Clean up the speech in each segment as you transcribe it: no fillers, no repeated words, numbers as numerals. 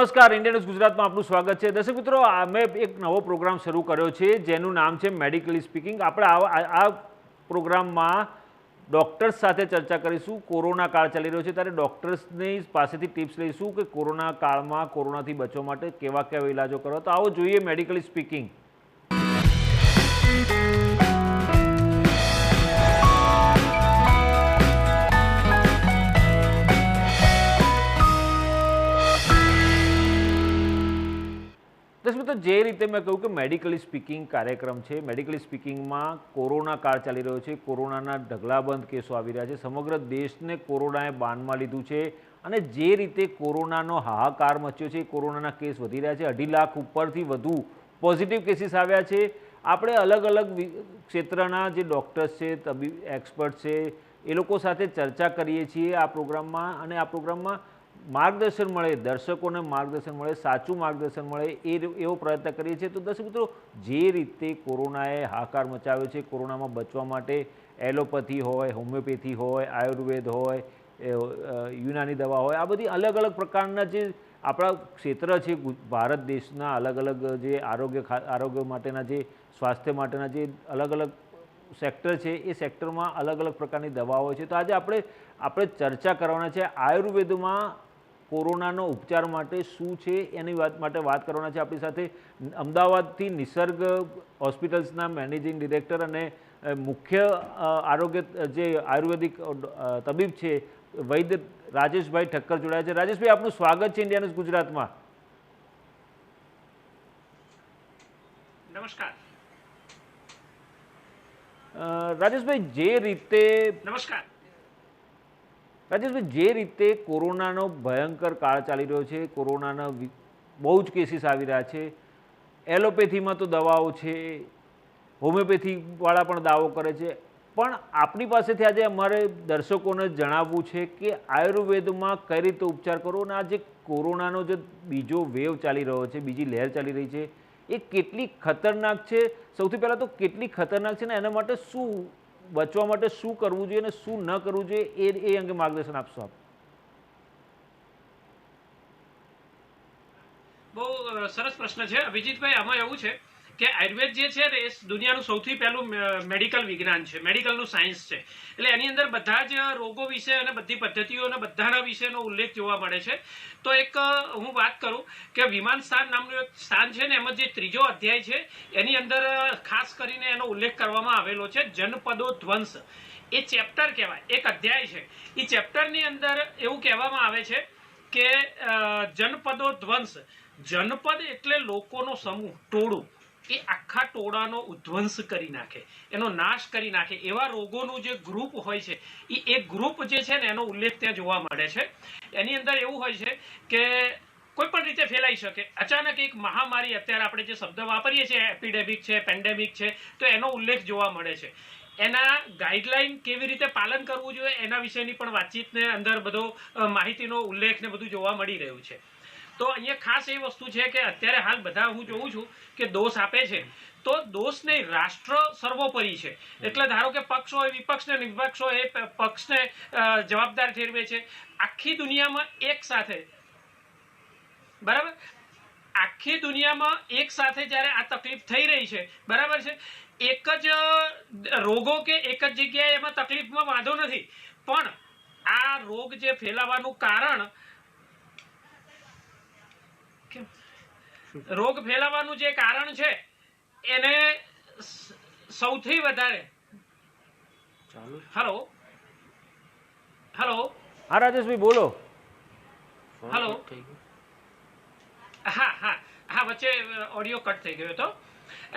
નમસ્કાર, India news ગુજરાતમાં આપનું સ્વાગત છે. દર્શક મિત્રો, મેં એક નવો પ્રોગ્રામ શરૂ કર્યો છે જેનું નામ છે મેડિકલી સ્પીકિંગ. આપણે આ પ્રોગ્રામમાં ડૉક્ટર્સ સાથે ચર્ચા કરીશું. કોરોના કાળ ચાલી રહ્યો છે ત્યારે ડૉક્ટર્સની પાસેથી ટિપ્સ લઈશું કે કોરોના કાળમાં કોરોનાથી બચવા માટે કેવા કેવા ઇલાજો કરવા. તો આવો જોઈએ મેડિકલી સ્પીકિંગ. તો જે રીતે મેં કહ્યું કે મેડિકલી સ્પીકિંગ કાર્યક્રમ છે. મેડિકલી સ્પીકિંગમાં કોરોના કાળ ચાલી રહ્યો છે. કોરોનાના ઢગલાબંધ કેસો આવી રહ્યા છે. સમગ્ર દેશને કોરોનાએ બાનમાં લીધું છે અને જે રીતે કોરોનાનો હાહાકાર મચ્યો છે, કોરોનાના કેસ વધી રહ્યા છે. 2.5 લાખ ઉપરથી વધુ પોઝિટિવ કેસીસ આવ્યા છે. આપણે અલગ અલગ ક્ષેત્રના જે ડૉક્ટર્સ છે, તબીબ એક્સપર્ટ છે, એ લોકો સાથે ચર્ચા કરીએ છીએ આ પ્રોગ્રામમાં. અને આ પ્રોગ્રામમાં માર્ગદર્શન મળે, દર્શકોને માર્ગદર્શન મળે, સાચું માર્ગદર્શન મળે એવો પ્રયત્ન કરીએ છીએ. તો દર્શક મિત્રો, જે રીતે કોરોનાએ હાહાકાર મચાવ્યો છે, કોરોનામાં બચવા માટે એલોપેથી હોય, હોમિયોપેથી હોય, આયુર્વેદ હોય, યુનાની દવા હોય, આ બધી અલગ અલગ પ્રકારના જે આપણા ક્ષેત્ર છે ભારત દેશના, અલગ અલગ જે આરોગ્ય માટેના, જે સ્વાસ્થ્ય માટેના જે અલગ અલગ સેક્ટર છે, એ સેક્ટરમાં અલગ અલગ પ્રકારની દવાઓ છે. તો આજે આપણે ચર્ચા કરવાના છે આયુર્વેદમાં કોરોનાનો ઉપચાર માટે શું છે એની માટે વાત કરવાના છે. આપણી સાથે અમદાવાદથી નિસર્ગ હોસ્પિટલ્સના મેનેજિંગ ડિરેક્ટર અને મુખ્ય આરોગ્ય જે આયુર્વેદિક તબીબ છે વૈદ્ય રાજેશભાઈ ઠક્કર જોડાયા છે. રાજેશભાઈ, આપનું સ્વાગત છે ઇન્ડિયા ન્યૂઝ ગુજરાતમાં. નમસ્કાર રાજેશભાઈ, જે રીતે કોરોનાનો ભયંકર કાળ ચાલી રહ્યો છે, કોરોનાના બહુ જ કેસીસ આવી રહ્યા છે. એલોપેથીમાં તો દવાઓ છે, હોમિયોપેથીવાળા પણ દાવો કરે છે, પણ આપણી પાસેથી આજે અમારે દર્શકોને જણાવવું છે કે આયુર્વેદમાં કઈ રીતે ઉપચાર કરવો. અને આ જે કોરોનાનો જે બીજો વેવ ચાલી રહ્યો છે, બીજી લહેર ચાલી રહી છે, એ કેટલી ખતરનાક છે. સૌથી પહેલાં તો કેટલી ખતરનાક છે ને એના માટે શું બચવા માટે શું કરવું જોઈએ અને શું ન કરવું જોઈએ એ અંગે માર્ગદર્શન આપશો આપ? બહુ સરસ પ્રશ્ન છે અભિજીતભાઈ. આમાં એવું છે કે આયુર્વેદ જે છે ને એ દુનિયાનું સૌથી પહેલું મેડિકલ વિજ્ઞાન છે, મેડિકલનું સાયન્સ છે. એટલે એની અંદર બધા જ રોગો વિશે અને બધી પદ્ધતિઓ અને બધાના વિશેનો ઉલ્લેખ જોવા મળે છે. તો એક હું વાત કરું કે વિમાન સ્થાન નામનું એક સ્થાન છે ને, એમાં જે 3જો અધ્યાય છે એની અંદર ખાસ કરીને એનો ઉલ્લેખ કરવામાં આવેલો છે જનપદો ધ્વંસ. એ ચેપ્ટર કહેવાય, એક અધ્યાય છે. એ ચેપ્ટરની અંદર એવું કહેવામાં આવે છે કે જનપદો ધ્વંસ, જનપદ એટલે લોકોનો સમૂહ, ટોળું, એ આખા ટોળાનો ઉધ્વંસ કરી નાખે, એનો નાશ કરી નાખે એવા રોગોનું જે ગ્રુપ હોય છે, એ એક ગ્રુપ જે છે ને એનો ઉલ્લેખ ત્યાં જોવા મળે છે. એની અંદર એવું હોય છે કે કોઈ પણ રીતે ફેલાઈ શકે. અચાનક એક મહામારી, અત્યારે આપણે જે શબ્દ વાપરીએ છીએ એપિડેમિક છે, પેન્ડેમિક છે, તો એનો ઉલ્લેખ જોવા મળે છે. એના ગાઈડલાઈન કેવી રીતે પાલન કરવું જોઈએ એના વિશેની પણ વાતચીતને અંદર બધો માહિતીનો ઉલ્લેખ ને બધું જોવા મળી રહ્યું છે. તો અહીંયા ખાસ એ વસ્તુ છે કે અત્યારે હાલ બધા હું જોઉં છું કે દોષ આપે છે, તો દોષ નહીં, રાષ્ટ્ર સર્વોપરી છે. એટલે ધારો કે પક્ષ હોય, વિપક્ષ ને વિપક્ષ હોય, એ પક્ષને જવાબદાર ઠેરવે છે. આખી દુનિયામાં એક સાથે, બરાબર, આખી દુનિયામાં એક સાથે જ્યારે આ તકલીફ થઈ રહી છે, બરાબર છે, એક જ રોગો કે એક જ જગ્યાએ એમાં તકલીફમાં વાંધો નથી, પણ આ રોગ જે ફેલાવાનું કારણ, રોગ ફેલાવાનું જે કારણ છે એને સૌથી વધારે, હેલો હેલો હા રાજેશભાઈ, બોલો. હેલો, હા હા હા, વચ્ચે ઓડિયો કટ થઈ ગયો હતો.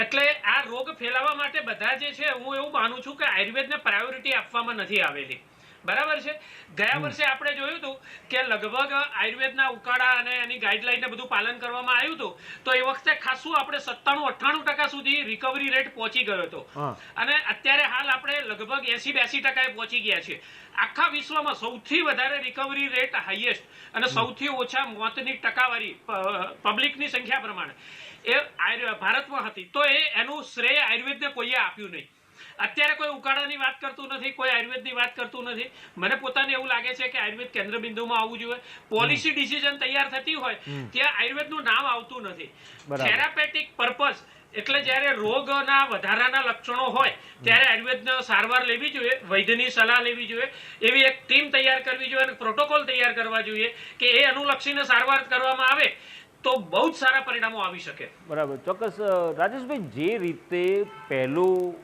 એટલે આ રોગ ફેલાવા માટે બધા જે છે, હું એવું માનું છું કે આયુર્વેદને પ્રાયોરિટી આપવામાં નથી આવેલી, બરાબર છે. ગયા વર્ષે આપણે જોયું હતું કે લગભગ આયુર્વેદના ઉકાળા અને એની ગાઈડલાઈનને બધું પાલન કરવામાં આવ્યું હતું, તો એ વખતે ખાસું આપણે 97-98% સુધી રિકવરી રેટ પહોંચી ગયો હતો. અને અત્યારે હાલ આપણે લગભગ 80-82% પહોંચી ગયા છીએ. આખા વિશ્વમાં સૌથી વધારે રિકવરી રેટ હાઈએસ્ટ અને સૌથી ઓછા મોતની ટકાવારી પબ્લિકની સંખ્યા પ્રમાણે એ ભારતમાં હતી. તો એનું શ્રેય આયુર્વેદને કોઈએ આપ્યું નહીં. અત્યારે કોઈ ઉકાળાની વાત કરતું નથી, કોઈ આયુર્વેદની વાત કરતું નથી. મને પોતાને એવું લાગે છે કે આયુર્વેદ કેન્દ્ર બિંદુમાં આવવું જોઈએ. પોલિસી ડિસિઝન તૈયાર થતી હોય ત્યાં આયુર્વેદનું નામ આવતું નથી. થેરાપેટિક પર્પઝ એટલે જ્યારે રોગના વધારાના લક્ષણો હોય ત્યારે આયુર્વેદનો સારવાર લેવી જોઈએ, વૈદ્યની સલાહ લેવી જોઈએ, એવી એક ટીમ તૈયાર કરવી જોઈએ અને પ્રોટોકોલ તૈયાર કરવા જોઈએ કે એ અનુલક્ષીને સારવાર કરવામાં આવે તો બહુ જ સારા પરિણામો આવી શકે. બરાબર, ચોક્કસ. રાજેશભાઈ, જે રીતે પહેલું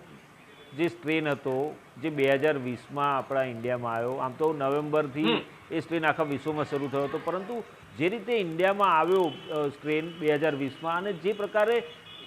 જે સ્ટ્રેન હતો જે 2020માં આપણા ઇન્ડિયામાં આવ્યો, આમ તો નવેમ્બરથી એ સ્ટ્રેન આખા વિશ્વમાં શરૂ થયો હતો, પરંતુ જે રીતે ઇન્ડિયામાં આવ્યો સ્ટ્રેન 2020માં અને જે પ્રકારે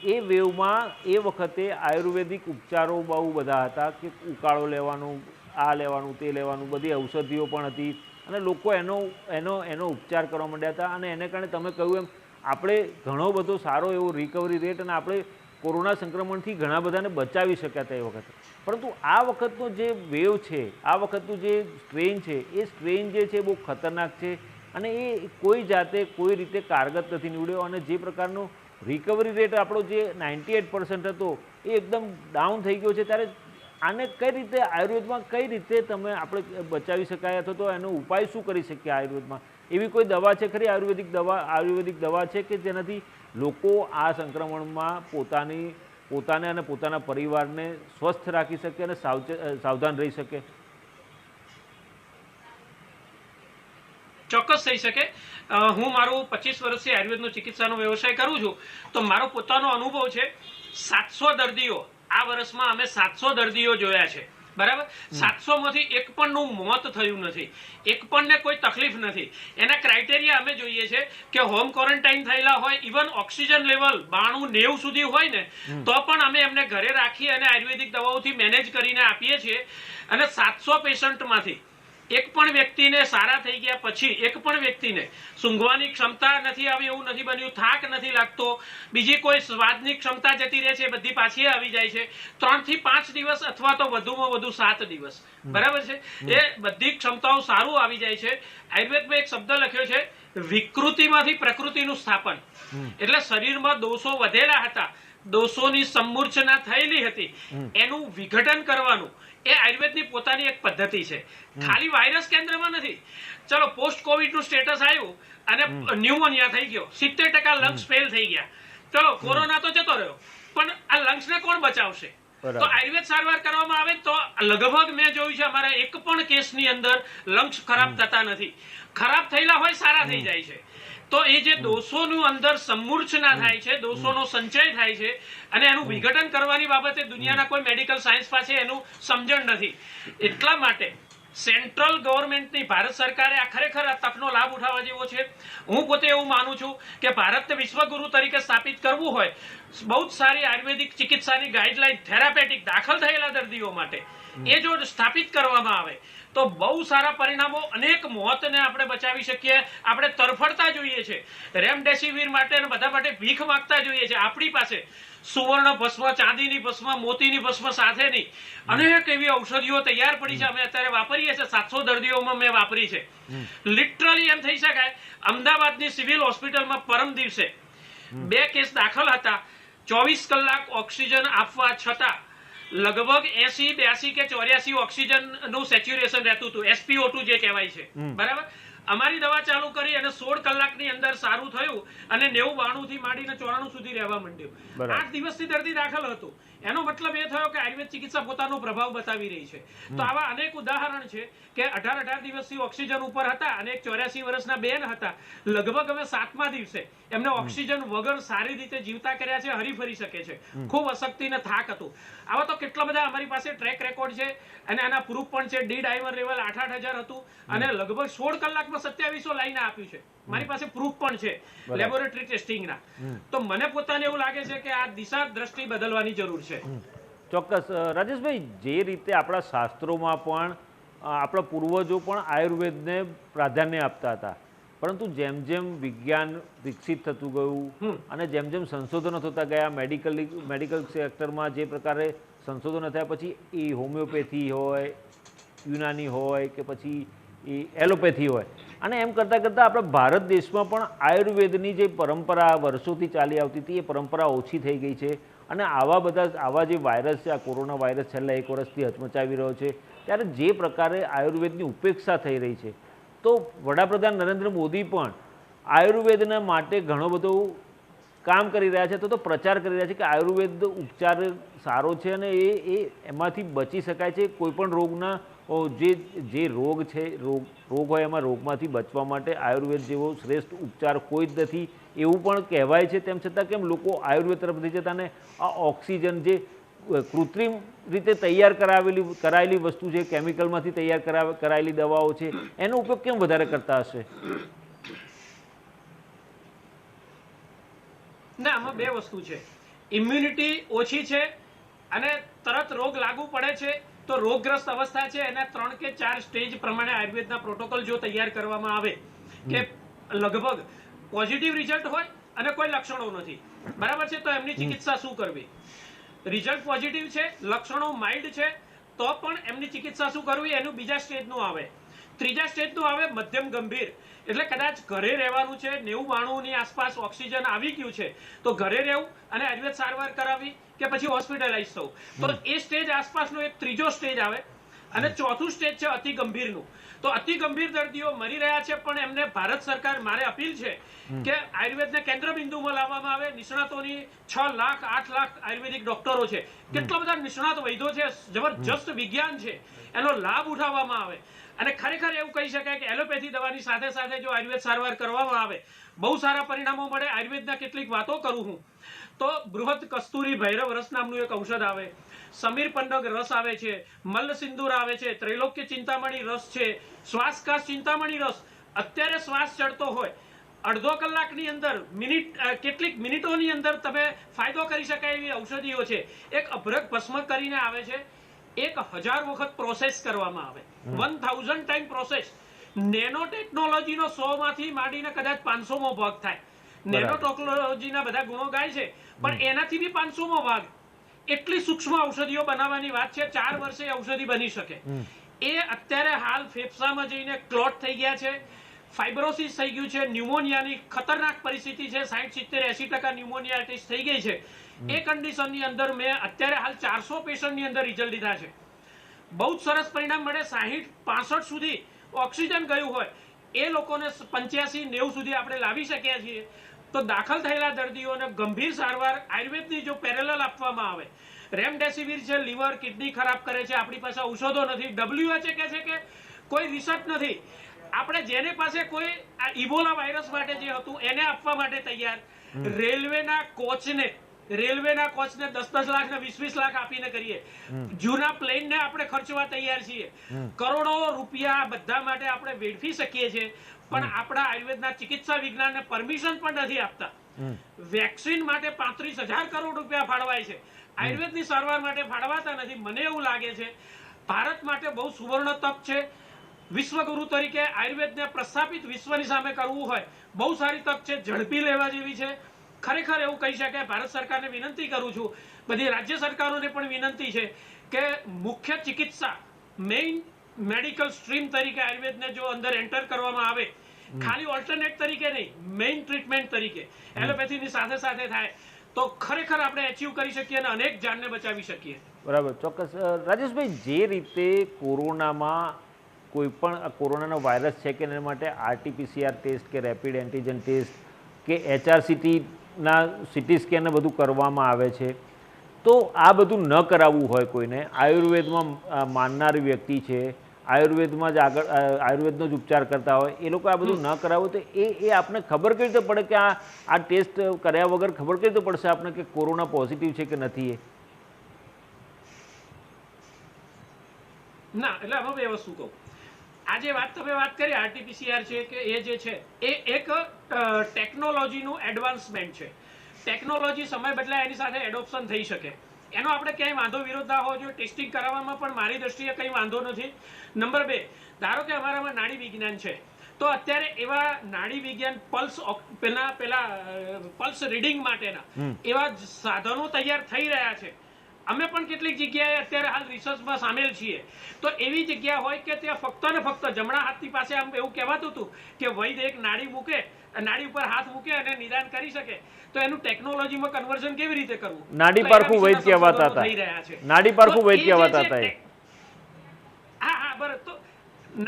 એ વેવમાં એ વખતે આયુર્વેદિક ઉપચારો બહુ બધા હતા કે ઉકાળો લેવાનું, આ લેવાનું, તે લેવાનું, બધી ઔષધિઓ પણ હતી અને લોકો એનો એનો એનો ઉપચાર કરવા માંડ્યા હતા અને એને કારણે તમે કહ્યું એમ આપણે ઘણો બધો સારો એવો રિકવરી રેટ અને આપણે કોરોના સંક્રમણથી ઘણા બધાને બચાવી શક્યા હતા એ વખતે. પરંતુ આ વખતનો જે વેવ છે, આ વખતનું જે સ્ટ્રેન છે, એ સ્ટ્રેન જે છે બહુ ખતરનાક છે અને એ કોઈ જાતે કોઈ રીતે કારગત નથી નીવડ્યો અને જે પ્રકારનો રિકવરી રેટ આપણો જે 98% હતો એ એકદમ ડાઉન થઈ ગયો છે. ત્યારે આને કઈ રીતે આયુર્વેદમાં કઈ રીતે તમે આપણે બચાવી શકાય અથવા તો એનો ઉપાય શું કરી શકીએ આયુર્વેદમાં? એવી કોઈ દવા છે ખરી આયુર્વેદિક દવા છે કે જેનાથી લોકો આ સંક્રમણમાં પોતાને અને પોતાના પરિવારને સ્વસ્થ રાખી શકે અને સાવધાન રહી શકે? ચોક્કસ થઈ શકે. હું મારું 25 વર્ષથી આયુર્વેદનો ચિકિત્સાનો વ્યવસાય કરું છું તો મારો પોતાનો અનુભવ છે. 700 દર્દીઓ આ વર્ષમાં અમે 700 દર્દીઓ જોયા છે. બરાબર, 700 માંથી એક પણનું મોત થયું નથી, એક પણને કોઈ તકલીફ નથી. એના ક્રાઇટેરિયા અમે જોઈએ છે કે હોમ ક્વોરન્ટાઇન થયેલા હોય, ઇવન ઓક્સિજન લેવલ 92-90 સુધી હોય ને તો પણ અમે એમને ઘરે રાખી અને આયુર્વેદિક દવાઓથી મેનેજ કરીને આપીએ છીએ. અને 700 પેશન્ટમાંથી એક પણ વ્યક્તિને સારા થઈ ગયા પછી એક પણ વ્યક્તિને સૂંઘવાની ક્ષમતા નથી આવી એવું નથી બન્યું, થાક નથી લાગતો, બીજી કોઈ સ્વાદની ક્ષમતા જતી રહે છે, બધી પાછી આવી જાય છે. 3 થી 5 દિવસ અથવા તો વધુમાં વધુ 7 દિવસ, બરાબર છે, એ બધી ક્ષમતાઓ સારું આવી જાય છે. આયુર્વેદમાં એક શબ્દ લખ્યો છે, વિકૃતિમાંથી પ્રકૃતિનું સ્થાપન. એટલે શરીરમાં દોષો વધેલા હતા, દોષોની સમૂર્છના થયેલી હતી, એનું વિઘટન કરવાનું એ આયુર્વેદની પોતાની એક પદ્ધતિ છે. ખાલી વાયરસ કેન્દ્રમાં નથી. ચલો પોસ્ટ કોવિડ નું સ્ટેટસ આવ્યું અને ન્યુમોનિયા થઈ ગયો, 70% લંગ્સ ફેલ થઈ ગયા, ચલો કોરોના તો જતો રહ્યો, પણ આ લંગ્સ ને કોણ બચાવશે? તો આયુર્વેદ સારવાર કરવામાં આવે તો લગભગ મેં જોયું છે અમારા એક પણ કેસની અંદર લંગ્સ ખરાબ થતા નથી. ખરાબ થયેલા હોય સારા થઈ જાય છે. તો એ જે દોષોનું અંદર સમૂર્છના થાય છે, દોષોનો સંચય થાય છે અને એનું વિઘટન કરવાની બાબતે દુનિયાના કોઈ મેડિકલ સાયન્સ પાસે એનું સમજણ નથી. એટલા માટે સેન્ટ્રલ ગવર્મેન્ટની, ભારત સરકારે આ ખરેખર આ તકનો લાભ ઉઠાવવા જેવો છે. હું પોતે એવું માનું છું કે ભારતને વિશ્વગુરુ તરીકે સ્થાપિત કરવું હોય, બહુ જ સારી આયુર્વેદિક ચિકિત્સાની ગાઈડલાઈન થેરાપેટિક દાખલ થયેલા દર્દીઓ માટે એ જો સ્થાપિત કરવામાં આવે તો બહુ સારા પરિણામો, અનેક મોતને આપણે બચાવી શકીએ. આપણે તરફડતા જોઈએ છે રેમડેસિવિર માટે અને બધા માટે ભીખ માંગતા જોઈએ છે. આપણી પાસે સુવર્ણ ભસ્મ, ચાંદીની ભસ્મ, મોતીની ભસ્મ સાથેની અનેક એવી ઔષધિઓ તૈયાર પડી છે. અમે અત્યારે વાપરીએ છીએ, 700 દર્દીઓમાં મેં વાપરી છે. લિટરલી એમ થઈ શકાય, અમદાવાદની સિવિલ હોસ્પિટલમાં પરમ દિવસે 2 કેસ દાખલ હતા. 24 કલાક ઓક્સિજન આપવા છતાં લગભગ 80, 82 કે 84 ઓક્સિજનનું સેચ્યુરેશન રહેતું હતું, SpO2 જે કહેવાય છે. બરાબર, અમારી દવા ચાલુ કરી અને 16 કલાકની અંદર સારું થયું અને 90-92 થી માંડીને 94 સુધી રહેવા માંડ્યું. 8 દિવસથી દર્દી દાખલ હતું. એનો મતલબ એ થયો કે આયુર્વેદ ચિકિત્સા પોતાનો પ્રભાવ બતાવી રહી છે. તો આવા અનેક ઉદાહરણ છે કે 18 દિવસથી ઓક્સિજન ઉપર હતા અને એક 84 વર્ષના બેન હતા. લગભગ અમે 7મા દિવસે એમને ઓક્સિજન વગર સારી રીતે જીવતા કર્યા છે, હરીફરી શકે છે. ખૂબ અશક્તિ ને થાક હતું. આવા તો કેટલા બધા અમારી પાસે ટ્રેક રેકોર્ડ છે અને આના પ્રૂફ પણ છે. ડી ડાયમર લેવલ 8,000 હતું અને લગભગ 16 કલાકમાં 2700 લાઈને આપ્યું છે. મારી પાસે પ્રૂફ પણ છે લેબોરેટરી ટેસ્ટિંગના. તો મને પોતાને એવું લાગે છે કે આ દિશા દ્રષ્ટિ બદલવાની જરૂર છે. ચોક્કસ. રાજેશભાઈ, જે રીતે આપણા શાસ્ત્રોમાં પણ આપણા પૂર્વજો પણ આયુર્વેદને પ્રાધાન્ય આપતા હતા, પરંતુ જેમ જેમ વિજ્ઞાન વિકસિત થતું ગયું અને જેમ જેમ સંશોધનો થતા ગયા, મેડિકલ સેક્ટરમાં જે પ્રકારે સંશોધનો થયા, પછી એ હોમિયોપેથી હોય, યુનાની હોય કે પછી એ એલોપેથી હોય, અને એમ કરતાં કરતાં આપણા ભારત દેશમાં પણ આયુર્વેદની જે પરંપરા વર્ષોથી ચાલી આવતી હતી એ પરંપરા ઓછી થઈ ગઈ છે. અને આવા જે વાયરસ છે, આ કોરોના વાયરસ છેલ્લા 1 વર્ષથી હચમચાવી રહ્યો છે, ત્યારે જે પ્રકારે આયુર્વેદની ઉપેક્ષા થઈ રહી છે, તો વડાપ્રધાન નરેન્દ્ર મોદી પણ આયુર્વેદના માટે ઘણો બધો કામ કરી રહ્યા છે, તો પ્રચાર કરી રહ્યા છે કે આયુર્વેદ ઉપચાર સારો છે અને એમાંથી બચી શકાય છે. કોઈપણ રોગના જે રોગ છે, રોગ હોય એમાં રોગમાંથી બચવા માટે આયુર્વેદ જેવો શ્રેષ્ઠ ઉપચાર કોઈ જ નથી એવું પણ કહેવાય છે. તેમ છતાં કેમ લોકો આયુર્વેદ તરફ નથી જતા અને આ ઓક્સિજન જે કૃત્રિમ રીતે તૈયાર કરાયેલી વસ્તુ છે, કેમિકલમાંથી તૈયાર કરાયેલી દવાઓ છે, એનો ઉપયોગ કેમ વધારે કરતા હશે? ના, આમાં બે વસ્તુ છે. ઇમ્યુનિટી ઓછી છે અને તરત રોગ લાગુ પડે છે, તો રોગગ્રસ્ત અવસ્થા છે એના 3 કે 4 સ્ટેજ પ્રમાણે આયુર્વેદના પ્રોટોકોલ જો તૈયાર કરવામાં આવે કે લગભગ પોઝિટિવ રિઝલ્ટ હોય અને કોઈ લક્ષણો નથી, બરાબર છે, તો એમની ચિકિત્સા શું કરવી? રિઝલ્ટ પોઝિટિવ છે, લક્ષણો માઇલ્ડ છે, તો પણ એમની ચિકિત્સા શું કરવી એનું બીજા સ્ટેજનું આવે. ત્રીજા સ્ટેજનું આવે મધ્યમ ગંભીર, એટલે કદાચ ઘરે રહેવાનું છે, 90-92 ની આસપાસ ઓક્સિજન આવી ગયું છે, તો ઘરે રહેવું અને આયુર્વેદ સારવાર કરાવી કે પછી હોસ્પિટલાઇઝ થવું. તો એ સ્ટેજ આસપાસનો એક ત્રીજો સ્ટેજ આવે અને ચોથું સ્ટેજ છે અતિ ગંભીરનું. તો અતિ ગંભીર દર્દીઓ મરી રહ્યા છે, પણ એમને ભારત સરકાર, મારે અપીલ છે કે આયુર્વેદને કેન્દ્ર બિંદુમાં લાવવામાં આવે. નિષ્ણાતોની 6 લાખ 8 લાખ આયુર્વેદિક ડોક્ટરો છે, કેટલા બધા નિષ્ણાત વૈદ્યો છે, જબરજસ્ત વિજ્ઞાન છે, એનો લાભ ઉઠાવવામાં આવે. અને ખરેખર એવું કહી શકાય કે એલોપેથી દવાની સાથે સાથે જો આયુર્વેદ સારવાર કરવામાં આવે બહુ સારા પરિણામો મળે. આયુર્વેદના કેટલીક વાતો કરું હું તો બૃહદ કસ્તુરી ભૈરવ રસ નામનું એક ઔષધ આવે, સમીર પંડગ રસ આવે છે, મલ્લ સિંદૂર આવે છે, ત્રૈલોક્ય ચિંતામણી રસ છે, શ્વાસકાશ ચિંતામણી રસ. અત્યારે શ્વાસ ચડતો હોય, અડધો કલાકની અંદર કેટલીક મિનિટોની અંદર તમે ફાયદો કરી શકાય એવી ઔષધિઓ છે. એક અભ્રક ભસ્મ કરીને આવે છે, 1000 વખત પ્રોસેસ કરવામાં આવે, 1000 ટાઈમ પ્રોસેસ. નેનો ટેકનોલોજીનો 100 માંથી માંડીને કદાચ 500મો ભાગ થાય. નેનો ટેકનોલોજીના બધા ગુણો ગાય છે, પણ એનાથી બી 500મો ભાગ. એટલી સૂક્ષ્મ ઔષધિઓ બનાવવાની વાત છે. 4 વર્ષે ઔષધિ બની શકે. એ અત્યારે હાલ ફેફસામાં જઈને ક્લોટ થઈ ગયા છે, ફાઇબ્રોસિસ થઈ ગયું છે, ન્યુમોનિયાની ખતરનાક પરિસ્થિતિ છે, 60-70-80% ન્યુમોનિયાઇટિસ થઈ ગઈ છે. એ કન્ડિશનની અંદર મેં અત્યારે હાલ 400 પેશન્ટની અંદર રિઝલ્ટ લીધા છે. બહુ જ સરસ પરિણામ મળે. 60-65 સુધી ઓક્સિજન ગયું હોય એ લોકોને 85-90 સુધી આપણે લાવી શકીએ છીએ. તો દાખલ થયેલા દર્દીઓને ગંભીર સારવાર આયુર્વેદની જો પેરેલલ આપવામાં આવે. રેમડેસિવિર છે, લીવર કિડની ખરાબ કરે છે, આપણી પાસે ઔષધો નથી. WHO કહે છે કે કોઈ રિસર્ચ નથી. આપણે જેને પાસે કોઈ આ ઇબોલા વાયરસ માટે જે હતું એને આપવા માટે તૈયાર. રેલવેના કોચને 10-10 લાખ ને 20-20 લાખ આપીને કરીએ. જૂના પ્લેનને આપણે ખર્ચવા તૈયાર છીએ. કરોડો રૂપિયા બધા માટે આપણે વેડફી શકીએ છીએ, પણ આપણા આયુર્વેદના ચિકિત્સા વિજ્ઞાનને પરમિશન પણ નથી આપતા. વેક્સિન માટે 35,000 કરોડ રૂપિયા ફાળવાય છે, આયુર્વેદની સારવાર માટે ફાળવાતા નથી. મને એવું લાગે છે ભારત માટે બહુ સુવર્ણ તક છે. વિશ્વગુરુ તરીકે આયુર્વેદને પ્રસ્થાપિત વિશ્વની સામે કરવું હોય, બહુ સારી તક છે, ઝડપી લેવા જેવી છે. ખરેખર એવું કહી શકાય. ભારત સરકારને વિનંતી કરું છું, બધી રાજ્ય સરકારોને પણ વિનંતી છે કે મુખ્ય ચિકિત્સા મેઇન મેડિકલ સ્ટ્રીમ તરીકે આયુર્વેદને જો અંદર એન્ટર કરવામાં આવે, ખાલી ઓલ્ટરનેટ તરીકે નહીં, મેઇન ટ્રીટમેન્ટ તરીકે એલોપેથીની સાથે સાથે થાય, તો ખરેખર આપણે એચીવ કરી શકીએ અને અનેક જાનને બચાવી શકીએ. બરાબર, ચોક્કસ. રાજેશભાઈ, જે રીતે કોરોનામાં કોઈ પણ કોરોનાનો વાયરસ છે કે એના માટે RT-PCR ટેસ્ટ કે રેપિડ એન્ટીજન ટેસ્ટ કે HRCTના CT સ્કેન બધું કરવામાં આવે છે, તો આ બધું ન કરાવવું હોય કોઈને, આયુર્વેદમાં માનનાર વ્યક્તિ છે, આયુર્વેદમાં જ આયુર્વેદનો જ ઉપચાર કરતા હોય, એ લોકો આ બધું ન કરાવવું, તો એ આપને ખબર કેવી રીતે પડે કે આ ટેસ્ટ કર્યા વગર ખબર કેવી રીતે પડશે આપને કે કોરોના પોઝિટિવ છે કે નથી? ના, એટલે આમાં બે વસ્તુ કહું. આ જે તમે વાત કરી RT-PCR છે કે એ જે છે એ એક ટેકનોલોજીનું એડવાન્સમેન્ટ છે. ટેકનોલોજી સમય બદલાય એની સાથે એડોપ્શન થઈ શકે, એનો આપણે ક્યાંય વાંધો વિરોધ ના હોવો જોઈએ. ટેસ્ટિંગ કરાવવામાં પણ મારી દ્રષ્ટિએ કંઈ વાંધો નથી. નંબર 2, ધારો કે અમારામાં નાડી વિજ્ઞાન છે, તો અત્યારે એવા નાડી વિજ્ઞાન પલ્સ રીડિંગ માટેના એવા સાધનો તૈયાર થઈ રહ્યા છે. અમે પણ કેટલીક જગ્યાએ અત્યારે હાલ રિસર્ચમાં સામેલ છીએ. તો એવી જગ્યા હોય કે ત્યાં ફક્ત ને ફક્ત જમણા હાથની પાસે આમ એવું કહેવાતું હતું કે વૈદ્ય એક નાડી મૂકે, નાડી ઉપર હાથ મૂકે અને નિદાન કરી શકે, તો એનું ટેકનોલોજીમાં કન્વર્ઝન કેવી રીતે કરવું? નાડી પારખું વૈદ્ય કહેવાતા હતા. નાડી પારખું વૈદ્ય કહેવાતા હતા. હા હા બરાબર. તો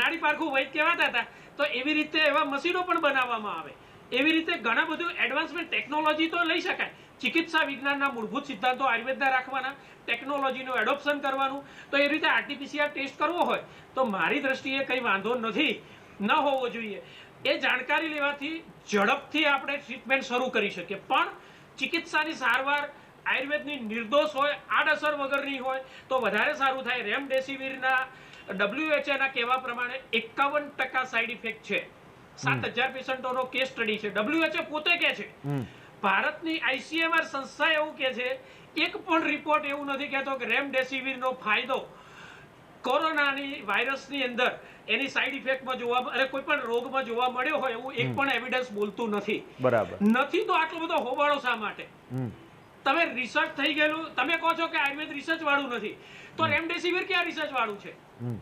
નાડી પારખું વૈદ્ય કહેવાતા હતા. તો એવી રીતે એવા મશીનો પણ બનાવવામાં આવે. એવી રીતે ઘણા બધું એડવાન્સમેન્ટ ટેકનોલોજી તો લઈ શકાય. ચિકિત્સા વિજ્ઞાનના મૂળભૂત સિદ્ધાંતો આયુર્વેદના રાખવાના, ટેકનોલોજીનું એડોપ્શન કરવાનું. તો એ રીતે આરટીપીસીઆર ટેસ્ટ કરવો હોય તો મારી દ્રષ્ટિએ કંઈ વાંધો નથી, ન હોવો જોઈએ. એ જાણકારી લેવાથી ઝડપથી આપણે ટ્રીટમેન્ટ શરૂ કરી શકીએ. પણ ચિકિત્સાની સારવાર આયુર્વેદની નિર્દોષ હોય, આડઅસર વગરની હોય તો વધારે સારું થાય. રેમડેસિવિરના WHO ના કહેવા પ્રમાણે 51% સાઇડ ઇફેક્ટ છે. 7,000 પેશન્ટોનો કેસ સ્ટડી છે. WHO પોતે કહે છે. ભારતની ICMR સંસ્થા એવું કહે છે, એક પણ રિપોર્ટ એવું નથી કહેતો કે રેમડેસિવિરનો ફાયદો કોરોનાની વાયરસની અંદર એની સાઇડ ઇફેક્ટમાં જોવા, અને કોઈ પણ રોગમાં જોવા મળ્યો હોય એવું એક પણ એવિડન્સ બોલતું નથી. બરાબર નથી તો આટલો બધો હોબાળો શા માટે? તમે રિસર્ચ થઈ ગયેલું, તમે કહો છો કે આયુર્વેદ રિસર્ચ વાળું નથી, તો રેમડેસિવિર ક્યાં રિસર્ચ વાળું છે?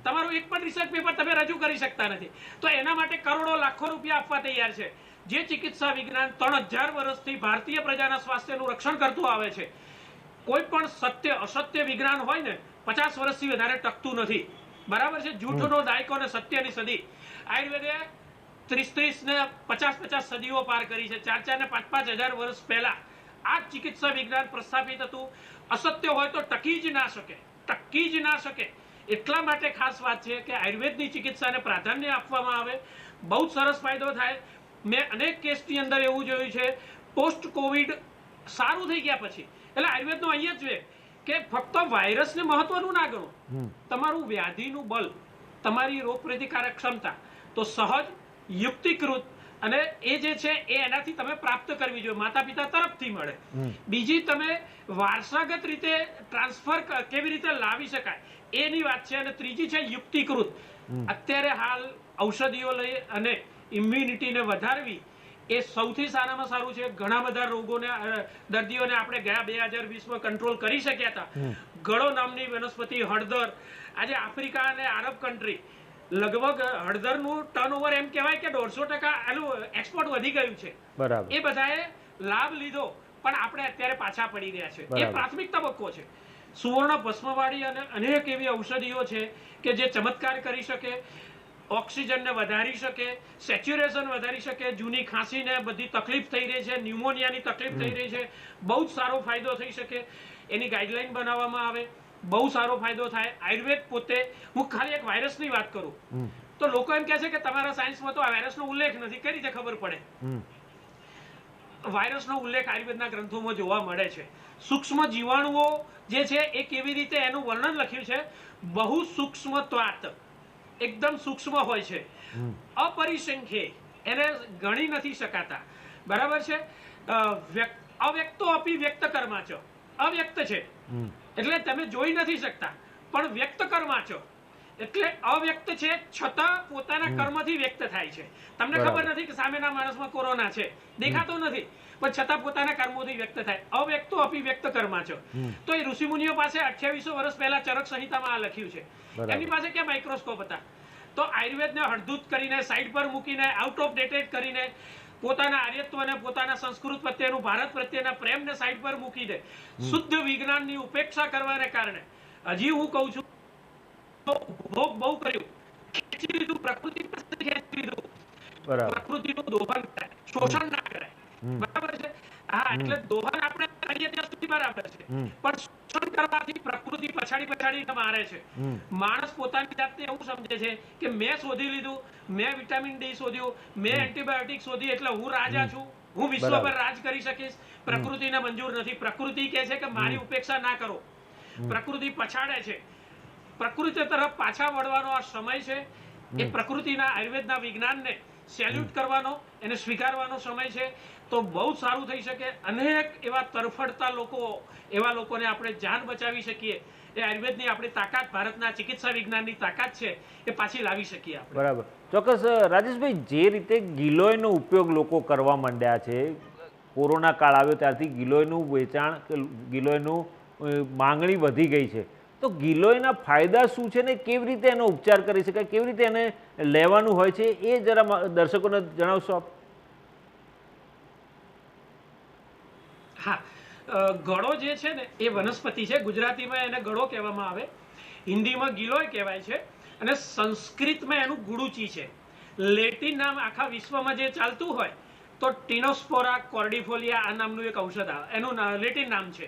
તમારું એક પણ રિસર્ચ પેપર તમે રજૂ કરી શકતા નથી. તો એના માટે કરોડો લાખો રૂપિયા આપવા તૈયાર છે. જે ચિકિત્સા વિજ્ઞાન 3000 વર્ષથી ભારતીય પ્રજાના સ્વાસ્થ્યનું રક્ષણ કરતું આવે છે. કોઈ પણ સત્ય અસત્ય વિજ્ઞાન હોય ને 50 વર્ષથી વધારે ટકતું નથી. બરાબર છે? જૂઠનો દાયકો અને સત્યની સદી. આયુર્વેદે 30 ને 50 સદીઓ પાર કરી છે. 4 ને 5 હજાર વર્ષ પહેલા આ ચિકિત્સા વિજ્ઞાન પ્રસ્થાપિત હતું. અસત્ય હોય તો ટકી જ ના શકે, ટકી જ ના શકે. એટલા માટે ખાસ વાત છે કે આયુર્વેદની ચિકિત્સાને પ્રાધાન્ય આપવામાં આવે. બહુ સરસ ફાયદો થાય. મેં અનેક કેસની અંદર એવું જોયું છે, પોસ્ટ કોવિડ સારું થઈ ગયા પછી. એટલે આયુર્વેદનો અહીંયા જ છે કે ફક્ત વાયરસને મહત્વનું ના ગણો, તમારું વ્યાધિનું બલ, તમારી રોગ પ્રતિકારક ક્ષમતા તો સહજ, યુક્તિકૃત અને એ જે છે એ એનાથી તમે પ્રાપ્ત કરવી જોઈએ, માતા પિતા તરફથી મળે. બીજી તમે વારસાગત રીતે ટ્રાન્સફર કેવી રીતે લાવી શકાય એની વાત છે. અને ત્રીજી છે યુક્તિકૃત. અત્યારે હાલ ઔષધિઓ લઈ અને ઇમ્યુનિટીને વધારવી એ સૌથી સારામાં સારું છે. ઘણા બધા રોગોને, દર્દીઓને આપણે ગયા 2020માં કંટ્રોલ કરી શક્યા હતા. ગળો નામની વનસ્પતિ, હળદર, આજે આફ્રિકા અને આરબ કન્ટ્રી લગભગ હળદરનું ટર્નઓવર એમ કહેવાય કે 150% એનું એક્સપોર્ટ વધી ગયું છે. બરાબર. એ બધાએ લાભ લીધો, પણ આપણે અત્યારે પાછા પડી રહ્યા છે. એ પ્રાથમિક તબક્કો છે. સુવર્ણ ભસ્મવાળી અને અનેક એવી ઔષધિઓ છે કે જે ચમત્કાર કરી શકે, ઓક્સિજનને વધારી શકે, સેચ્યુરેશન વધારી શકે. જૂની ખાંસીને બધી તકલીફ થઈ રહી છે, ન્યુમોનિયાની તકલીફ થઈ રહી છે, બહુ જ સારો ફાયદો થઈ શકે. એની ગાઈડલાઈન બનાવવામાં આવે, બહુ સારો ફાયદો થાય. આયુર્વેદ પોતે, હું ખાલી એક વાયરસની વાત કરું તો લોકો એમ કહે છે કે તમારા સાયન્સમાં તો આ વાયરસનો ઉલ્લેખ નથી. કઈ રીતે ખબર પડે? વાયરસનો ઉલ્લેખ આયુર્વેદના ગ્રંથોમાં જોવા મળે છે. સૂક્ષ્મ જીવાણુઓ જે છે એ કેવી રીતે એનું વર્ણન લખ્યું છે. બહુ સૂક્ષ્મત્વાત, એકદમ સૂક્ષ્મ હોય છે, અપરિસંખ્ય, એને ગણી નથી શકાતા. બરાબર છે? અવ્યક્તો અપી વ્યક્ત કર્મા છો. અવ્યક્ત છે એટલે તમે જોઈ નથી શકતા, પણ વ્યક્ત કર્મા છો એટલે અવ્યક્ત છે છતાં પોતાના કર્મથી વ્યક્ત થાય છે. તમને ખબર નથી કે સામેના માણસમાં કોરોના છે, દેખાતો નથી, પણ છતાં પોતાના કર્મોથી વ્યક્ત થાય. અવ્યક્તો અપી વ્યક્ત કર્મા છો. તો એ ઋષિમુનિઓ પાસે 2800 વર્ષ પહેલા ચરક સંહિતામાં આ લખ્યું છે. એમની પાસે ક્યાં માઇક્રોસ્કોપ હતા? તો આયુર્વેદને હળદૂત કરીને, સાઈડ પર મૂકીને, આઉટ ઓફ ડેટેડ કરીને, પોતાના આર્યત્વને, પોતાના સંસ્કૃત પ્રત્યેનું, ભારત પ્રત્યેના પ્રેમને સાઈડ પર મૂકી દે, શુદ્ધ વિજ્ઞાનની ઉપેક્ષા કરવાને કારણે હજી હું કહું છું ભોગ બહુ કર્યું, ખેંચી લીધું, પ્રકૃતિ પાસેથી ખેંચી લીધું. પ્રકૃતિનું દોહન કરાય, શોષણ ના કરાય. બરાબર છે? હા, એટલે દોહન આપણે કરીએ ત્યાં સુધી બરાબર છે, પણ શોષણ કરવાથી પ્રકૃતિ પછાડી મારે છે. માણસ પોતાની જાતને એવું સમજે છે કે મેં શોધી લીધું, મેં વિટામિન ડી શોધ્યું, મેં એન્ટીબાયોટિક શોધી એટલે હું રાજા છું, હું વિશ્વ પર રાજ કરી શકીશ. પ્રકૃતિને મંજૂર નથી. પ્રકૃતિ કહે છે કે મારી ઉપેક્ષા ના કરો. પ્રકૃતિ પછાડે છે. પ્રકૃતિ તરફ પાછા વળવાનો આ સમય છે. એ પ્રકૃતિના, આયુર્વેદના વિજ્ઞાનને સેલ્યુટ કરવાનો, એને સ્વીકારવાનો સમય છે. તો બહુ સારું થઈ શકે. અનેક એવા તરફડતા લોકો, એવા લોકોને આપણે જાન બચાવી શકીએ. એ આયુર્વેદની આપણી તાકાત, ભારતના ચિકિત્સા વિજ્ઞાનની તાકાત છે, એ પાછી લાવી શકીએ આપણે. બરાબર. ચોક્કસ રાજેશભાઈ, જે રીતે ગિલોયનો ઉપયોગ લોકો કરવા માંડ્યા છે, કોરોના કાળ આવ્યો ત્યારથી ગિલોયનું વેચાણ, ગિલોયનું માંગણી વધી ગઈ છે, તો ગિલોયના ફાયદા શું છે ને કેવી રીતે એનો ઉપચાર કરી શકાય, કેવી રીતે એને લેવાનું હોય છે, એ જરા દર્શકોને જણાવશો આપ? હા, ગળો જે છે ને એ વનસ્પતિ છે. ગુજરાતીમાં એને ગળો કહેવામાં આવે, હિન્દીમાં ગિલોય કહેવાય છે, અને સંસ્કૃતમાં એનું ગુડુચી છે. લેટિન નામ આખા વિશ્વમાં જે ચાલતું હોય તો ટીનોસ્પોરા કોર્ડિફોલિયા આ નામનું એક ઔષધ આવે, એનું લેટિન નામ છે.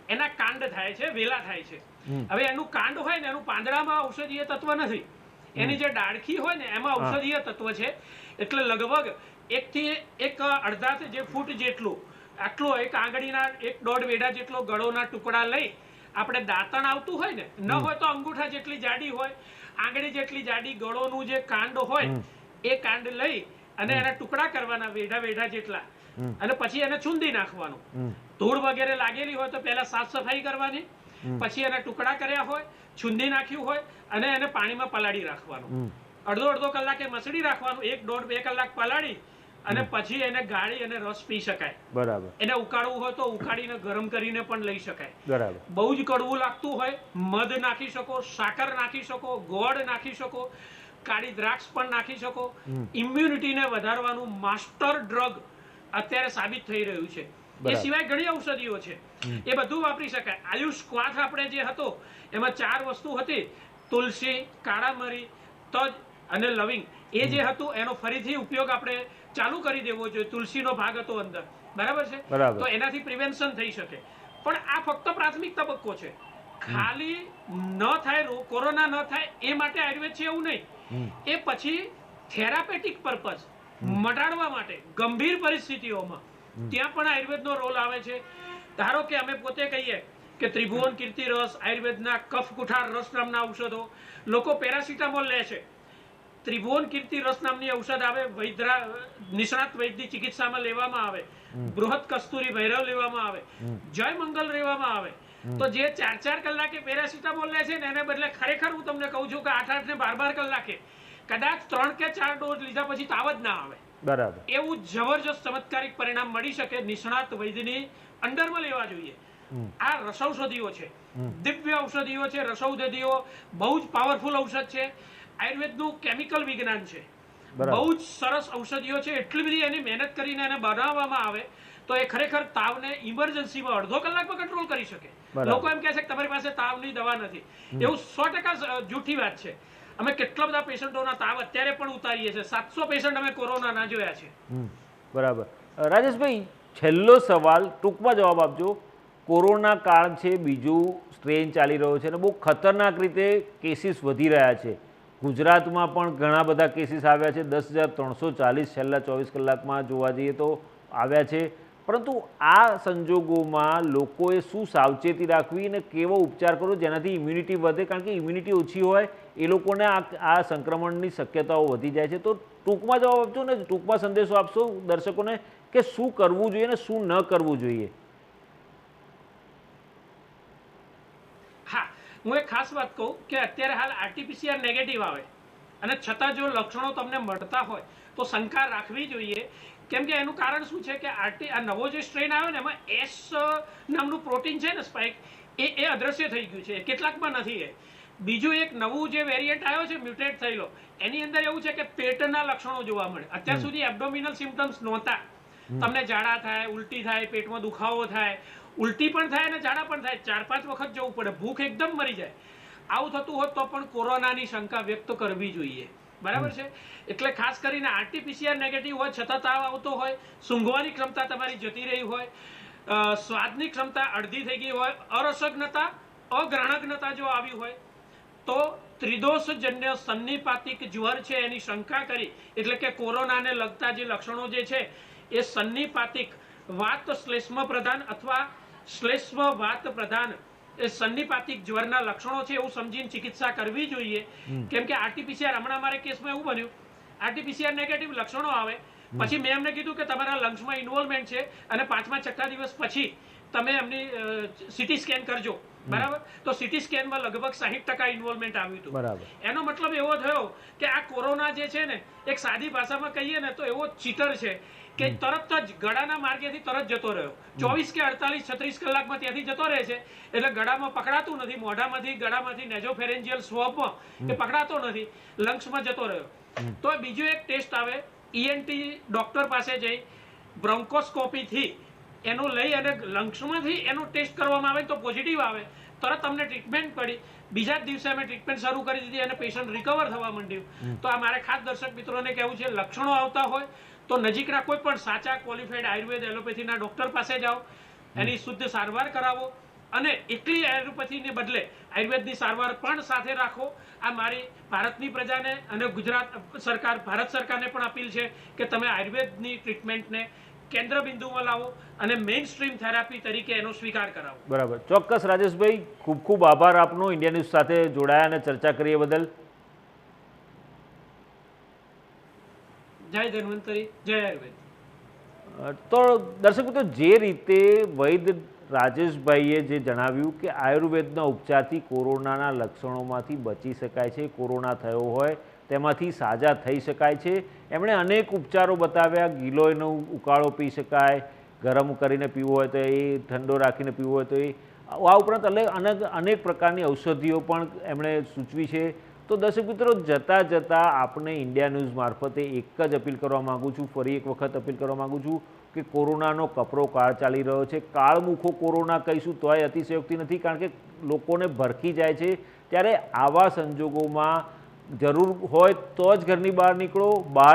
એના કાંડ થાય છે, વેલા થાય છે. હવે એનું કાંડ હોય ને એનું પાંદડામાં ઔષધીય તત્વ નથી, એની જે ડાળખી હોય ને એમાં ઔષધીય તત્વ છે. એટલે લગભગ 1 થી 1.5 જે ફૂટ જેટલું, આટલો એક આંગળીના 1.5 વેઢા જેટલો ગળોના ટુકડા લઈ આપણે દાંતણ આવતું હોય ને, ન હોય તો અંગૂઠા જેટલી જાડી હોય, આંગળી જેટલી જાડી ગળોનું જે કાંડ હોય એ કાંડ લઈ અને એના ટુકડા કરવાના વેઢા વેઢા જેટલા, અને પછી એને ચૂંદી નાખવાનું. ધૂળ વગેરે લાગેલી હોય તો પહેલા સાફ સફાઈ કરવાની, પછી એના ટુકડા કર્યા હોય, ચૂંદી નાખ્યું હોય અને એને પાણીમાં પલાળી રાખવાનું. અડધો કલાકે મસળી રાખવાનું, 1.5-2 કલાક પલાળી અને પછી એને ગાળી અને રસ પી શકાય. બરાબર. એને ઉકાળવું હોય તો ઉકાળીને ગરમ કરીને પણ લઈ શકાય. બરાબર. બહુ જ કડવું લાગતું હોય મધ નાખી શકો, સાકર નાખી શકો, ગોળ નાખી શકો, કાળી દ્રાક્ષ પણ નાખી શકો. ઇમ્યુનિટીને વધારવાનું માસ્ટર ડ્રગ અત્યારે સાબિત થઈ રહ્યું છે. એ સિવાય ઘણી ઔષધિઓ છે, એ બધું વાપરી શકાય. આયુષ ક્વાથ આપણે જે હતો એમાં 4 વસ્તુ હતી, તુલસી, કાળા મરી, તજ અને લવિંગ. એ જે હતું એનો ફરીથી ઉપયોગ આપણે ચાલુ કરી દેવો જોઈએ. તુલસીનો ભાગ હતો અંદર, બરાબર છે, તો એનાથી પ્રિવેન્શન થઈ શકે. પણ આ ફક્ત પ્રાથમિક તબક્કો છે. ખાલી ન થાય, કોરોના ન થાય એ માટે આયુર્વેદ છે એવું નહીં. એ પછી થેરાપેટિક પર્પઝ મટાડવા માટે ગંભીર પરિસ્થિતિઓમાં ત્યાં પણ આયુર્વેદનો રોલ આવે છે. ધારો કે અમે પોતે કહીએ કે ત્રિભુવન કીર્તિ રસ, આયુર્વેદના કફ કુઠાર રસ નામના ઔષધો, લોકો પેરાસિટામોલ લે છે. ત્રિભુવન કીર્તિ રસ નામની ઔષધ આવે, નિષ્ણાત વૈદ્ય ચિકિત્સામાં લેવામાં આવે, બૃહદ કસ્તુરી ભૈરવ લેવામાં આવે, જય મંગલ લેવામાં આવે. તો જે 4-4 કલાકે પેરાસિટામોલ લે છે ને એને બદલે ખરેખર હું તમને કહું છું કે 8-8 ને 12 કલાકે કદાચ 3 કે 4 ડોઝ લીધા પછી તાવ જ ના આવે. બરાબર. એવું જબરજસ્ત ચમત્કારિક પરિણામ મળી શકે. નિષ્ણાત વૈદ્યની અંડરમાં લેવા જોઈએ. આ રસૌષધિઓ છે, દિવ્ય ઔષધિઓ છે. રસૌષધિઓ બહુ જ પાવરફુલ ઔષધ છે. આયુર્વેદનું કેમિકલ વિજ્ઞાન છે, બહુ જ સરસ ઔષધિઓ છે. એટલી બધી એની મહેનત કરીને એને બનાવવામાં આવે તો એ ખરેખર તાવને ઇમરજન્સીમાં અડધો કલાકમાં કંટ્રોલ કરી શકે. લોકો એમ કહે છે કે તમારી પાસે તાવની દવા નથી, એવું 100% જૂઠી વાત છે. અમે કેટલા બધા પેશન્ટોના તાવ અત્યારે પણ ઉતારીએ છીએ. 700 પેશન્ટ અમે કોરોનાના જોયા છે. બરાબર. રાજેશભાઈ, છેલ્લો સવાલ, ટૂંકમાં જવાબ આપજો. કોરોના કાળ છે, બીજું સ્ટ્રેન ચાલી રહ્યો છે અને બહુ ખતરનાક રીતે કેસીસ વધી રહ્યા છે. ગુજરાતમાં પણ ઘણા બધા કેસીસ આવ્યા છે. 10,340 છેલ્લા 24 કલાકમાં જોવા જઈએ તો આવ્યા છે. પરંતુ આ સંજોગોમાં લોકોએ શું સાવચેતી રાખવી અને કેવો ઉપચાર કરવો જેનાથી ઇમ્યુનિટી વધે? કારણ કે ઇમ્યુનિટી ઓછી હોય એ લોકોને આ સંક્રમણની શક્યતાઓ વધી જાય છે. તો ટૂંકમાં જવાબ આપજો ને ટૂંકમાં સંદેશો આપશો દર્શકોને કે શું કરવું જોઈએ ને શું ન કરવું જોઈએ. હા, હું એક ખાસ વાત કહું કે અત્યારે હાલ આરટીપીસીઆર નેગેટિવ આવે અને છતાં જો લક્ષણો તમને મળતા હોય તો શંકા રાખવી જોઈએ. કેમ કે એનું કારણ શું છે કે આ નવો જે સ્ટ્રેન આવ્યો ને એમાં એસ નામનું પ્રોટીન છે ને, સ્પાઇક, એ અદ્રશ્ય થઈ ગયું છે. કેટલાકમાં નથી. બીજું એક નવું જે વેરિયન્ટ આવ્યો છે મ્યુટેટ થયેલો, એની અંદર એવું છે કે પેટના લક્ષણો જોવા મળે. અત્યાર સુધી એબ્ડોમિનલ સિમ્પટમ્સ નહોતા. તમને ઝાડા થાય, ઉલટી થાય, પેટમાં દુખાવો થાય, ઉલટી પણ થાય અને ઝાડા પણ થાય, 4-5 વખત જવું પડે, ભૂખ એકદમ મરી જાય. આવું થતું હોત તો પણ કોરોનાની શંકા વ્યક્ત કરવી જોઈએ. બરાબર છે. એટલે ખાસ કરીને આરટીપીસીઆર નેગેટિવ હોય છતાં તાવ આવતો હોય, સૂંઘવાની ક્ષમતા તમારી જતી રહી હોય, સ્વાદની ક્ષમતા અડધી થઈ ગઈ હોય, અરસજ્ઞતા, અગ્રહણજ્ઞતા જો આવી હોય તો ત્રિદોષજન્ય સન્નિપાતિક જ્વર છે એની શંકા કરી, એટલે કે કોરોનાને લગતા જે લક્ષણો જે છે એ સન્નિપાતિક વાત શ્લેષ્મ પ્રધાન અથવા શ્લેષ્મ વાત પ્રધાન એ સન્નિપાતિક જ્વરના લક્ષણો છે એવું સમજીને ચિકિત્સા કરવી જોઈએ. કેમ કે આરટીપીસીઆર, હમણાં મારે કેસમાં એવું બન્યું, આરટીપીસીઆર નેગેટિવ લક્ષણો આવે પછી મેં એમને કીધું કે તમારા લંગ્સમાં ઇન્વોલ્વમેન્ટ છે અને 5મા-6ઠા દિવસ પછી તમે એમની સીટી સ્કેન કરજો. બરાબર. તો સીટી સ્કેનમાં લગભગ 60% ઇન્વોલ્વમેન્ટ આવ્યું હતું. એનો મતલબ એવો થયો કે આ કોરોના જે છે ને, એક સાદી ભાષામાં કહીએ ને તો એવો ચીટર છે. કે તરત જ ગળાના માર્ગેથી તરત જતો રહ્યો, 24 કે 48 36 કલાકમાં ત્યાંથી જતો રહે છે, એટલે ગળામાં પકડાતું નથી, મોઢામાંથી ગળામાંથી નેઝોફેરેન્જિયલ સ્વોબમાં એ પકડાતો નથી, લંગ્સમાં જતો રહ્યો. તો બીજો એક ટેસ્ટ આવે, ઈએનટી ડોક્ટર પાસે જઈ બ્રોન્કોસ્કોપીથી એનું લઈ અને લંગ્સમાંથી એનો ટેસ્ટ કરવામાં આવે તો પોઝિટિવ આવે, તરત અમને ટ્રીટમેન્ટ પડી. બીજા જ દિવસે અમે ટ્રીટમેન્ટ શરૂ કરી દીધી અને પેશન્ટ રિકવર થવા માંડ્યું. તો આ મારે ખાસ દર્શક મિત્રોને કહેવું છે, લક્ષણો આવતા હોય તો નજીકના કોઈ પણ સાચા ક્વોલિફાઈડ આયુર્વેદ એલોપેથીના ડોક્ટર પાસે જાઓ, એની શુદ્ધ સારવાર કરાવો અને એકલી એલોપેથીને બદલે આયુર્વેદની સારવાર પણ સાથે રાખો. આ મારી ભારતની પ્રજાને અને ગુજરાત સરકાર, ભારત સરકારને પણ અપીલ છે કે તમે આયુર્વેદની ટ્રીટમેન્ટને કેન્દ્ર બિંદુમાં લાવો અને મેઇન સ્ટ્રીમ થેરાપી તરીકે એનો સ્વીકાર કરાવો. બરાબર, ચોક્કસ રાજેશભાઈ, ખૂબ ખૂબ આભાર આપનો ઇન્ડિયા ન્યૂઝ સાથે જોડાયા અને ચર્ચા કરીએ બદલ. જય ધન્વંતરી, જય આયુર્વેદ. તો દર્શક મિત્રો, જે રીતે વૈદ્ય રાજેશભાઈએ જે જણાવ્યું કે આયુર્વેદના ઉપચારથી કોરોનાના લક્ષણોમાંથી બચી શકાય છે, કોરોના થયો હોય તેમાંથી સાજા થઈ શકાય છે. એમણે અનેક ઉપચારો બતાવ્યા, ગિલોયનો ઉકાળો પી શકાય, ગરમ કરીને પીવો હોય તો એ, ઠંડો રાખીને પીવો હોય તો એ, આ ઉપરાંત અનેક પ્રકારની ઔષધિઓ પણ એમણે સૂચવી છે. તો દર્શક મિત્રો, જતાં જતાં આપણે ઇન્ડિયા ન્યૂઝ મારફતે એક જ અપીલ કરવા માગું છું, ફરી એક વખત અપીલ કરવા માગું છું કે કોરોનાનો કપરો કાળ ચાલી રહ્યો છે. કાળમુખો કોરોના કહીશું તોય અતિશયોક્તિ નથી, કારણ કે લોકોને ભરખી જાય છે. ત્યારે આવા સંજોગોમાં જરૂર હોય તો જ ઘરની બહાર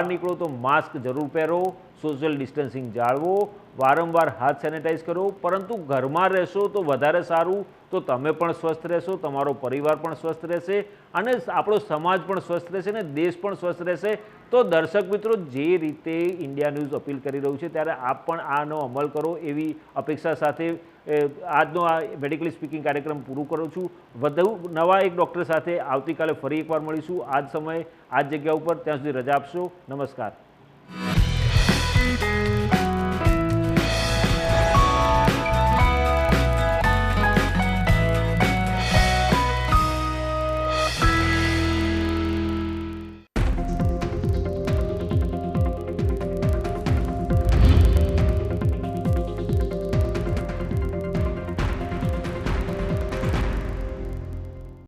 નીકળો તો માસ્ક જરૂર પહેરો, સોશિયલ ડિસ્ટન્સિંગ જાળવો, વારંવાર હાથ સેનિટાઈઝ કરો. પરંતુ ઘરમાં રહેશો તો વધારે સારું, તો તમે પણ સ્વસ્થ રહેશો, તમારો પરિવાર પણ સ્વસ્થ રહેશે અને આપણો સમાજ પણ સ્વસ્થ રહેશે અને દેશ પણ સ્વસ્થ રહેશે. તો દર્શક મિત્રો, જે રીતે ઇન્ડિયા ન્યૂઝ અપીલ કરી રહ્યું છે, ત્યારે આપ પણ આનો અમલ કરો એવી અપેક્ષા સાથે આજનો આ મેડિકલી સ્પીકિંગ કાર્યક્રમ પૂરું કરું છું. વધુ નવા એક ડૉક્ટર સાથે આવતીકાલે ફરી એકવાર મળીશું, આ જ સમયે આ જ જગ્યા ઉપર. ત્યાં સુધી રજા આપશો. નમસ્કાર.